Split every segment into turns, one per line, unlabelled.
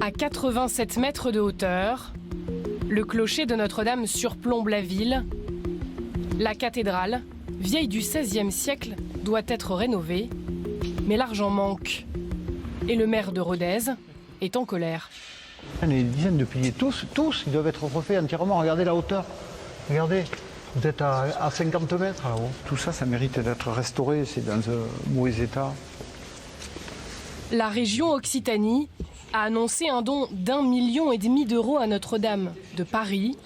À 87 mètres de hauteur, le clocher de Notre-Dame surplombe la ville. La cathédrale, vieille du XVIe siècle, doit être rénovée, mais l'argent manque. Et le maire de Rodez est en colère.
Il y a des dizaines de piliers, tous, ils doivent être refaits entièrement. Regardez la hauteur, regardez, vous êtes à 50 mètres là-haut. Tout ça, ça mérite d'être restauré, c'est dans un mauvais état.
La région Occitanie a annoncé un don d'1,5 million d'euros à Notre-Dame de Paris.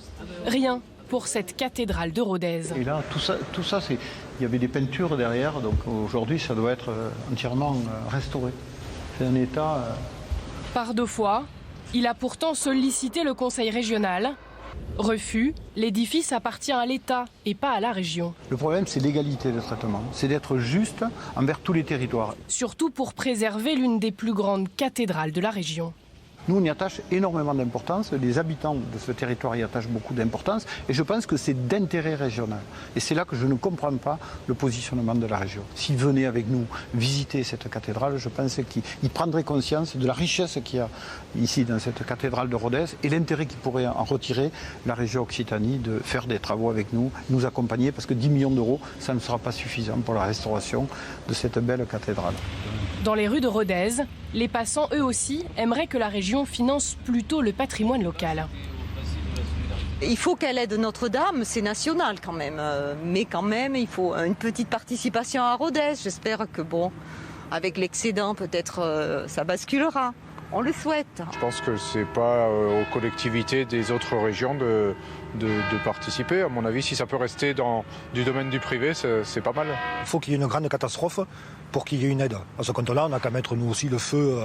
Rien pour cette cathédrale de Rodez.
Et là, tout ça il y avait des peintures derrière, donc aujourd'hui, ça doit être entièrement restauré. C'est un état...
Par 2 fois, il a pourtant sollicité le conseil régional. Refus, l'édifice appartient à l'État et pas à la région.
Le problème, c'est l'égalité de traitement, c'est d'être juste envers tous les territoires.
Surtout pour préserver l'une des plus grandes cathédrales de la région.
Nous, on y attache énormément d'importance, les habitants de ce territoire y attachent beaucoup d'importance, et je pense que c'est d'intérêt régional. Et c'est là que je ne comprends pas le positionnement de la région. S'ils venaient avec nous visiter cette cathédrale, je pense qu'ils prendraient conscience de la richesse qu'il y a ici dans cette cathédrale de Rodez et l'intérêt qu'ils pourraient en retirer, la région Occitanie, de faire des travaux avec nous, nous accompagner, parce que 10 millions d'euros, ça ne sera pas suffisant pour la restauration de cette belle cathédrale.
Dans les rues de Rodez, les passants, eux aussi, aimeraient que la région finance plutôt le patrimoine local.
Il faut qu'elle aide Notre-Dame, c'est national quand même. Mais quand même, il faut une petite participation à Rodez. J'espère que, bon, avec l'excédent, peut-être ça basculera. On le souhaite.
Je pense que ce n'est pas aux collectivités des autres régions de participer. À mon avis, si ça peut rester dans du domaine du privé, c'est pas mal.
Il faut qu'il y ait une grande catastrophe pour qu'il y ait une aide. À ce compte-là, on n'a qu'à mettre nous aussi le feu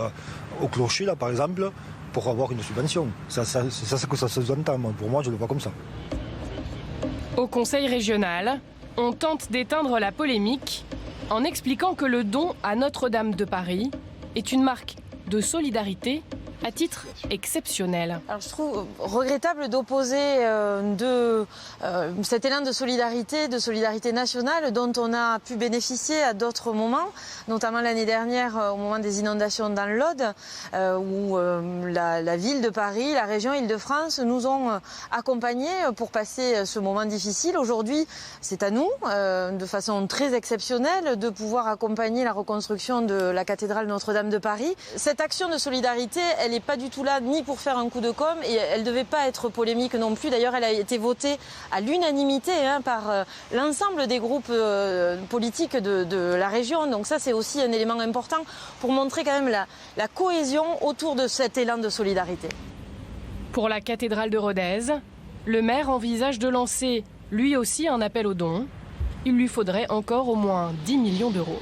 au clocher, là, par exemple, pour avoir une subvention. C'est ça que ça se entend. Pour moi, je le vois comme ça.
Au Conseil régional, on tente d'éteindre la polémique en expliquant que le don à Notre-Dame de Paris est une marque de solidarité à titre exceptionnel.
Alors je trouve regrettable d'opposer cet élan de solidarité nationale dont on a pu bénéficier à d'autres moments, notamment l'année dernière au moment des inondations dans l'Aude, où la ville de Paris, la région Île-de-France nous ont accompagnés pour passer ce moment difficile. Aujourd'hui, c'est à nous, de façon très exceptionnelle, de pouvoir accompagner la reconstruction de la cathédrale Notre-Dame de Paris. Cette action de solidarité, elle n'est pas du tout là ni pour faire un coup de com' et elle ne devait pas être polémique non plus. D'ailleurs, elle a été votée à l'unanimité par l'ensemble des groupes politiques de la région. Donc ça, c'est aussi un élément important pour montrer quand même la cohésion autour de cet élan de solidarité.
Pour la cathédrale de Rodez, le maire envisage de lancer lui aussi un appel aux dons. Il lui faudrait encore au moins 10 millions d'euros.